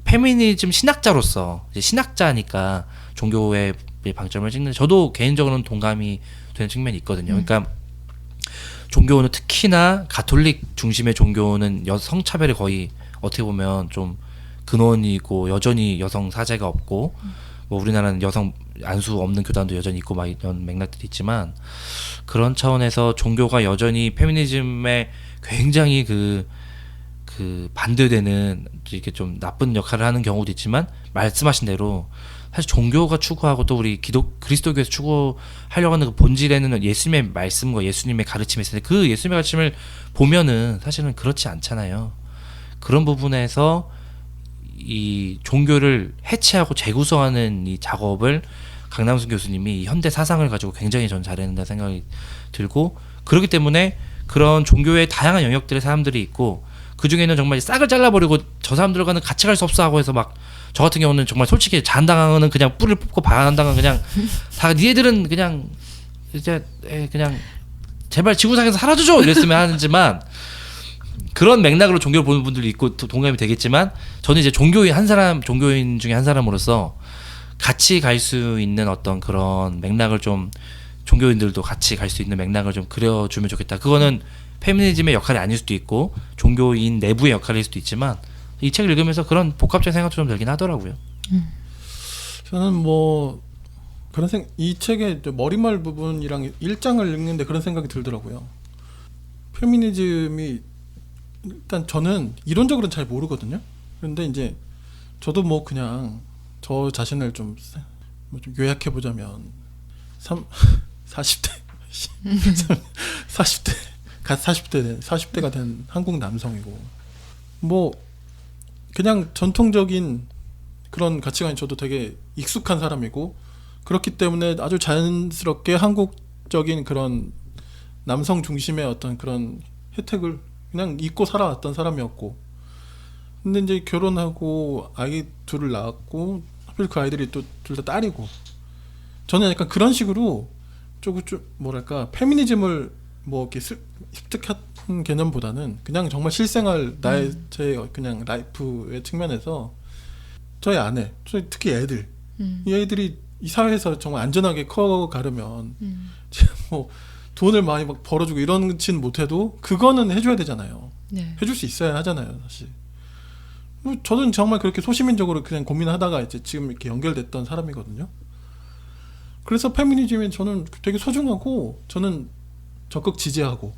페미니즘 신학자로서 이제 신학자니까 종교의 방점을 찍는, 저도 개인적으로는 동감이 되는 측면이 있거든요. 그러니까 종교는 특히나 가톨릭 중심의 종교는 성차별이 거의 어떻게 보면 좀 근원이고 여전히 여성 사제가 없고 뭐 우리나라는 여성 안수 없는 교단도 여전히 있고 막 이런 맥락들이 있지만 그런 차원에서 종교가 여전히 페미니즘에 굉장히 그 반대되는 이렇게 좀 나쁜 역할을 하는 경우도 있지만 말씀하신 대로 사실 종교가 추구하고 또 우리 그리스도교에서 추구하려고 하는 그 본질에는 예수님의 말씀과 예수님의 가르침이 있는데 그 예수님의 가르침을 보면은 사실은 그렇지 않잖아요. 그런 부분에서 이 종교를 해체하고 재구성하는 이 작업을 강남순 교수님이 이 현대 사상을 가지고 굉장히 전 잘했는다 생각이 들고, 그렇기 때문에 그런 종교의 다양한 영역들의 사람들이 있고 그 중에는 정말 싹을 잘라버리고 저 사람들과는 같이 갈 수 없어 하고 해서 막 저 같은 경우는 정말 솔직히 잔당하는 그냥 뿔을 뽑고 반당은 그냥 다 니네들은 그냥 이제 그냥 제발 지구상에서 사라져줘 이랬으면 하지만 그런 맥락으로 종교를 보는 분들도 있고 동감이 되겠지만 저는 이제 종교인 중에 한 사람으로서 같이 갈 수 있는 어떤 그런 맥락을 좀 종교인들도 같이 갈 수 있는 맥락을 좀 그려주면 좋겠다. 그거는 페미니즘의 역할이 아닐 수도 있고 종교인 내부의 역할일 수도 있지만 이 책을 읽으면서 그런 복합적인 생각도 좀 들긴 하더라고요. 저는 뭐 그런 이 책의 머릿말 부분이랑 1장을 읽는데 그런 생각이 들더라고요. 페미니즘이 일단 저는 이론적으로는 잘 모르거든요. 그런데 이제 저도 뭐 그냥 저 자신을 좀 요약해 보자면 40대 40대가 된 한국 남성이고 뭐 그냥 전통적인 그런 가치관이 저도 되게 익숙한 사람이고 그렇기 때문에 아주 자연스럽게 한국적인 그런 남성 중심의 어떤 그런 혜택을 그냥 잊고 살아왔던 사람이었고, 근데 이제 결혼하고 아이 둘을 낳았고 하필 그 아이들이 또 둘 다 딸이고, 저는 약간 그런 식으로 조금 좀 뭐랄까 페미니즘을 뭐 이렇게 습득한 개념보다는 그냥 정말 실생활 제 그냥 라이프의 측면에서 저희 아내, 특히 애들, 이 애들이 이 사회에서 정말 안전하게 커가려면 뭐 돈을 많이 막 벌어주고 이런지는 못해도 그거는 해줘야 되잖아요. 네. 해줄 수 있어야 하잖아요, 사실. 뭐 저는 정말 그렇게 소시민적으로 그냥 고민하다가 이제 지금 이렇게 연결됐던 사람이거든요. 그래서 페미니즘이 저는 되게 소중하고 저는 적극 지지하고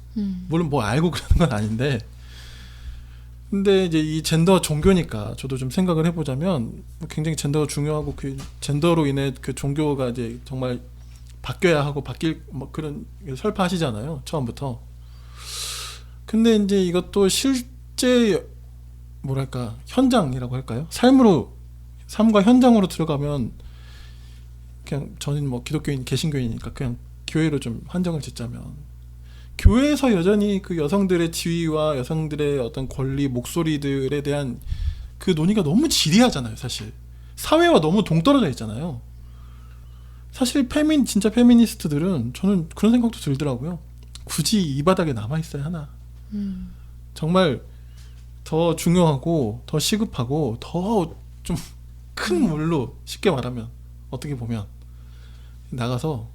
물론 뭐 알고 그러는 건 아닌데, 근데 이제 이 젠더 종교니까 저도 좀 생각을 해보자면 굉장히 젠더가 중요하고 그 젠더로 인해 그 종교가 이제 정말 바뀌어야 하고 바뀔 뭐 그런 설파하시잖아요, 처음부터. 근데 이제 이것도 실제 뭐랄까 현장이라고 할까요? 삶과 현장으로 들어가면 그냥 저는 뭐 기독교인 개신교인이니까 그냥 교회로 좀 한정을 짓자면 교회에서 여전히 그 여성들의 지위와 여성들의 어떤 권리, 목소리들에 대한 그 논의가 너무 지리하잖아요, 사실. 사회와 너무 동떨어져 있잖아요. 사실 진짜 페미니스트들은 저는 그런 생각도 들더라고요. 굳이 이 바닥에 남아있어야 하나. 정말 더 중요하고 더 시급하고 더 좀 큰 물로 쉽게 말하면 어떻게 보면 나가서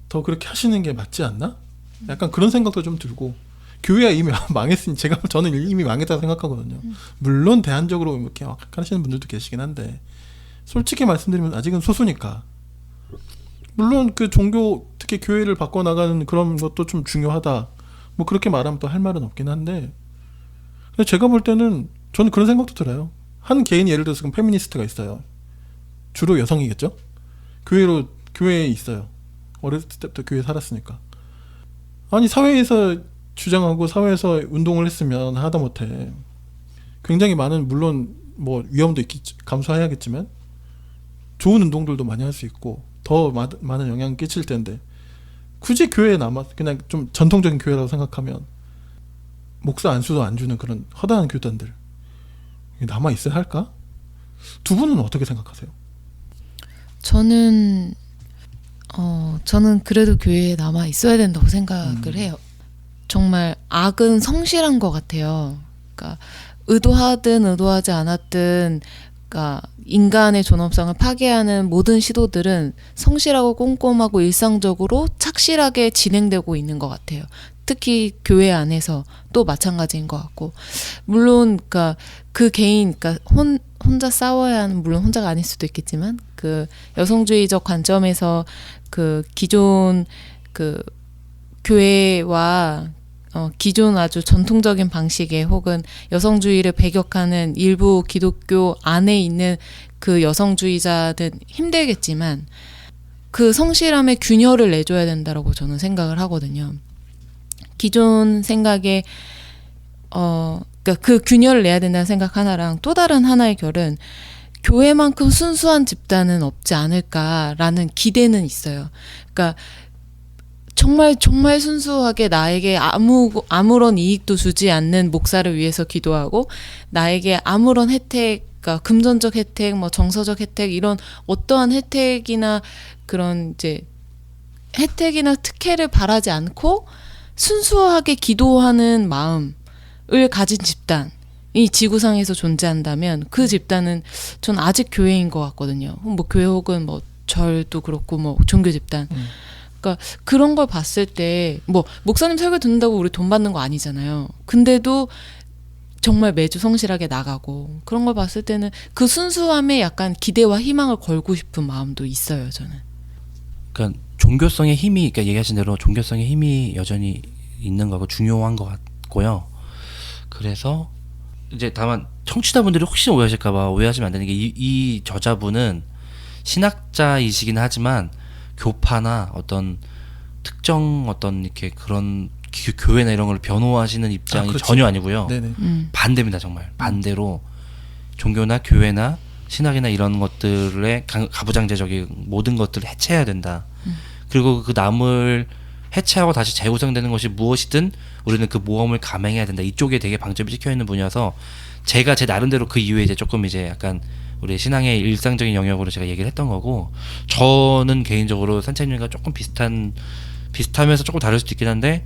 더 그렇게 하시는 게 맞지 않나? 약간 그런 생각도 좀 들고 교회가 이미 망했으니 저는 이미 망했다고 생각하거든요. 물론 대안적으로 이렇게 막 하시는 분들도 계시긴 한데 솔직히 말씀드리면 아직은 소수니까 물론 그 종교 특히 교회를 바꿔나가는 그런 것도 좀 중요하다 뭐 그렇게 말하면 또 할 말은 없긴 한데 근데 제가 볼 때는 저는 그런 생각도 들어요. 한 개인이 예를 들어서 지금 페미니스트가 있어요. 주로 여성이겠죠? 교회에 있어요. 어렸을 때부터 교회에 살았으니까. 아니 사회에서 주장하고 사회에서 운동을 했으면 하다못해 굉장히 많은 물론 뭐 위험도 감수해야겠지만 좋은 운동들도 많이 할 수 있고 더 많은 영향을 끼칠 텐데 굳이 교회에 그냥 좀 전통적인 교회라고 생각하면 목사 안수도 안 주는 그런 허다한 교단들 남아 있어야 할까? 두 분은 어떻게 생각하세요? 저는 그래도 교회에 남아 있어야 된다고 생각을 해요. 정말 악은 성실한 것 같아요. 그러니까 의도하든 의도하지 않았든, 그러니까 인간의 존엄성을 파괴하는 모든 시도들은 성실하고 꼼꼼하고 일상적으로 착실하게 진행되고 있는 것 같아요. 특히 교회 안에서 또 마찬가지인 것 같고, 물론 그러니까 그 개인, 그러니까 혼자 싸워야 하는, 물론 혼자가 아닐 수도 있겠지만 그 여성주의적 관점에서 그 기존 그 교회와 기존 아주 전통적인 방식의 혹은 여성주의를 배격하는 일부 기독교 안에 있는 그 여성주의자들 힘들겠지만 그 성실함의 균열을 내줘야 된다라고 저는 생각을 하거든요. 기존 생각에 그러니까 그 균열을 내야 된다는 생각 하나랑 또 다른 하나의 결은 교회만큼 순수한 집단은 없지 않을까라는 기대는 있어요. 그러니까 정말 순수하게 나에게 아무런 이익도 주지 않는 목사를 위해서 기도하고 나에게 아무런 혜택, 그러니까 금전적 혜택, 뭐 정서적 혜택 이런 어떠한 혜택이나 그런 이제 혜택이나 특혜를 바라지 않고 순수하게 기도하는 마음을 가진 집단이 지구상에서 존재한다면 그 집단은 전 아직 교회인 것 같거든요. 뭐 교회 혹은 뭐 절도 그렇고 뭐 종교 집단. 그러니까 그런 걸 봤을 때 뭐 목사님 설교 듣는다고 우리 돈 받는 거 아니잖아요. 근데도 정말 매주 성실하게 나가고 그런 걸 봤을 때는 그 순수함에 약간 기대와 희망을 걸고 싶은 마음도 있어요, 저는. 그러니까 종교성의 힘이, 그러니까 얘기하신 대로 종교성의 힘이 여전히 있는 거고 중요한 것 같고요. 그래서 이제 다만 청취자분들이 혹시 오해하실까봐 오해하시면 안 되는 게 이 저자분은 신학자이시긴 하지만 교파나 어떤 특정 어떤 이렇게 그런 교회나 이런 걸 변호하시는 입장이 전혀 아니고요. 네네. 반대입니다, 정말. 반대로 종교나 교회나 신학이나 이런 것들의 가부장제적인 모든 것들을 해체해야 된다. 그리고 그 남을 해체하고 다시 재구성되는 것이 무엇이든 우리는 그 모험을 감행해야 된다. 이쪽에 되게 방점이 찍혀 있는 분이어서 제가 제 나름대로 그 이후에 이제 조금 이제 약간 우리 신앙의 일상적인 영역으로 제가 얘기를 했던 거고, 저는 개인적으로 산책님과 조금 비슷하면서 조금 다를 수도 있긴 한데,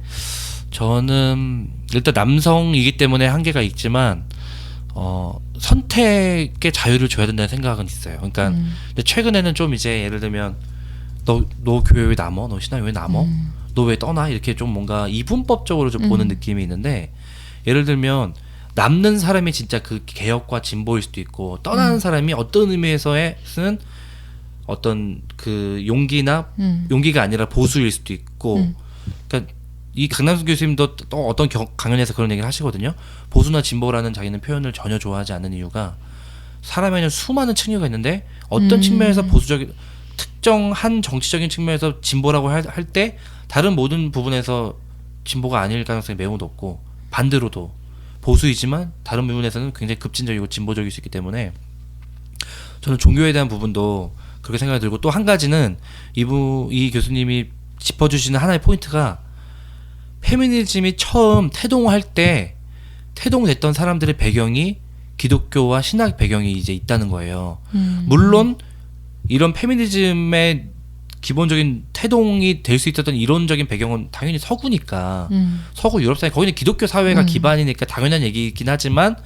저는 일단 남성이기 때문에 한계가 있지만 선택의 자유를 줘야 된다는 생각은 있어요. 그러니까 근데 최근에는 좀 이제 예를 들면 너 교회 왜 남어? 너 신앙 왜 남어? 너 왜 떠나? 이렇게 좀 뭔가 이분법적으로 좀 보는 느낌이 있는데, 예를 들면 남는 사람이 진짜 그 개혁과 진보일 수도 있고, 떠나는 사람이 어떤 의미에서는 어떤 그 용기가 아니라 보수일 수도 있고, 그러니까 이 강남순 교수님도 또 어떤 강연에서 그런 얘기를 하시거든요. 보수나 진보라는 자기는 표현을 전혀 좋아하지 않는 이유가, 사람에는 수많은 층위가 있는데 어떤 측면에서 보수적인 특정한 정치적인 측면에서 진보라고 할 때 다른 모든 부분에서 진보가 아닐 가능성이 매우 높고, 반대로도 보수이지만 다른 부분에서는 굉장히 급진적이고 진보적일 수 있기 때문에 저는 종교에 대한 부분도 그렇게 생각이 들고, 또 한 가지는 이 교수님이 짚어주시는 하나의 포인트가, 페미니즘이 처음 태동할 때 태동됐던 사람들의 배경이 기독교와 신학 배경이 이제 있다는 거예요. 물론 이런 페미니즘의 기본적인 태동이 될 수 있었던 이론적인 배경은 당연히 서구니까 서구 유럽 사회 거기는 기독교 사회가 기반이니까 당연한 얘기이긴 하지만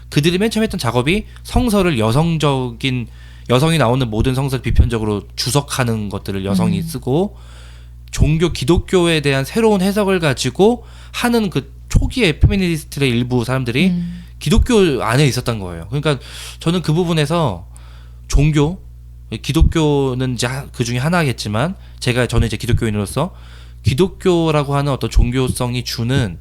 그들이 맨 처음 했던 작업이 성서를 여성적인 여성이 나오는 모든 성서를 비편적으로 주석하는 것들을 여성이 쓰고 종교 기독교에 대한 새로운 해석을 가지고 하는 그 초기의 페미니스트의 일부 사람들이 기독교 안에 있었던 거예요. 그러니까 저는 그 부분에서 종교 기독교는 이제 그 중에 하나겠지만 저는 이제 기독교인으로서 기독교라고 하는 어떤 종교성이 주는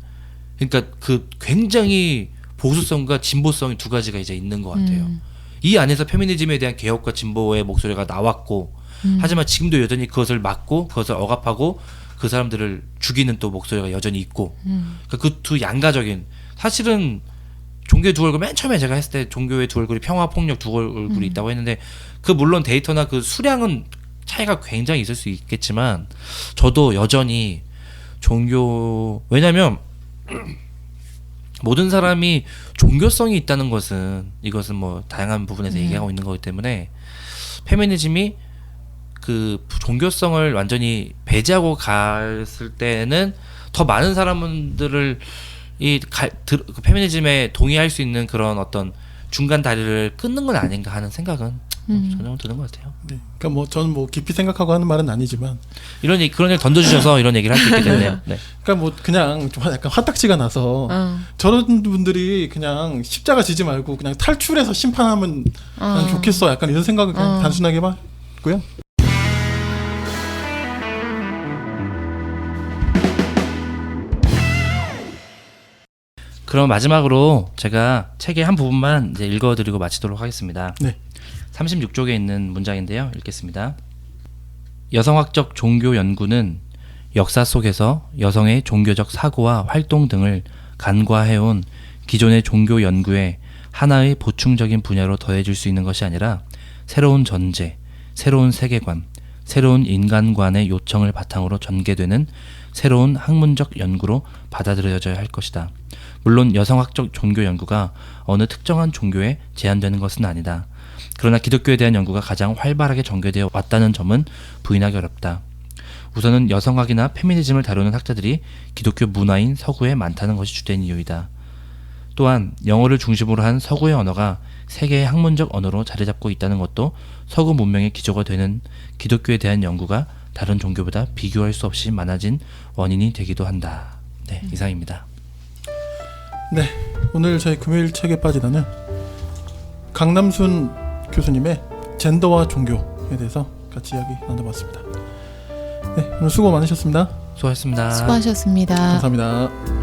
그러니까 그 굉장히 보수성과 진보성이 두 가지가 이제 있는 것 같아요. 이 안에서 페미니즘에 대한 개혁과 진보의 목소리가 나왔고 하지만 지금도 여전히 그것을 막고 그것을 억압하고 그 사람들을 죽이는 또 목소리가 여전히 있고 그러니까 그 두 양가적인 사실은 종교의 두 얼굴 맨 처음에 제가 했을 때 종교의 두 얼굴이 평화 폭력 두 얼굴이 있다고 했는데 그 물론 데이터나 그 수량은 차이가 굉장히 있을 수 있겠지만 저도 여전히 종교 왜냐면 모든 사람이 종교성이 있다는 것은 이것은 뭐 다양한 부분에서 얘기하고 있는 거기 때문에 페미니즘이 그 종교성을 완전히 배제하고 갔을 때는 더 많은 사람들을 그 페미니즘에 동의할 수 있는 그런 어떤 중간 다리를 끊는 건 아닌가 하는 생각은 전혀 드는 것 같아요. 네. 그러니까 뭐 저는 뭐 깊이 생각하고 하는 말은 아니지만 그런 얘기 던져주셔서 이런 얘기를 할 수 있게 됐네요. 네. 그러니까 뭐 그냥 좀 약간 화딱지가 나서 저런 분들이 그냥 십자가 지지 말고 그냥 탈출해서 심판하면 그냥 좋겠어. 약간 이런 생각을 그냥 단순하게 해봤고요. 그럼 마지막으로 제가 책의 한 부분만 이제 읽어드리고 마치도록 하겠습니다. 네. 36쪽에 있는 문장인데요. 읽겠습니다. 여성학적 종교 연구는 역사 속에서 여성의 종교적 사고와 활동 등을 간과해온 기존의 종교 연구에 하나의 보충적인 분야로 더해질 수 있는 것이 아니라 새로운 전제, 새로운 세계관, 새로운 인간관의 요청을 바탕으로 전개되는 새로운 학문적 연구로 받아들여져야 할 것이다. 물론 여성학적 종교 연구가 어느 특정한 종교에 제한되는 것은 아니다. 그러나 기독교에 대한 연구가 가장 활발하게 전개되어 왔다는 점은 부인하기 어렵다. 우선은 여성학이나 페미니즘을 다루는 학자들이 기독교 문화인 서구에 많다는 것이 주된 이유이다. 또한 영어를 중심으로 한 서구의 언어가 세계의 학문적 언어로 자리 잡고 있다는 것도 서구 문명의 기초가 되는 기독교에 대한 연구가 다른 종교보다 비교할 수 없이 많아진 원인이 되기도 한다. 네, 이상입니다. 네, 오늘 저희 금요일 책에 빠지다는 강남순 교수님의 젠더와 종교에 대해서 같이 이야기 나눠봤습니다. 네, 오늘 수고 많으셨습니다. 수고하셨습니다. 수고하셨습니다. 감사합니다.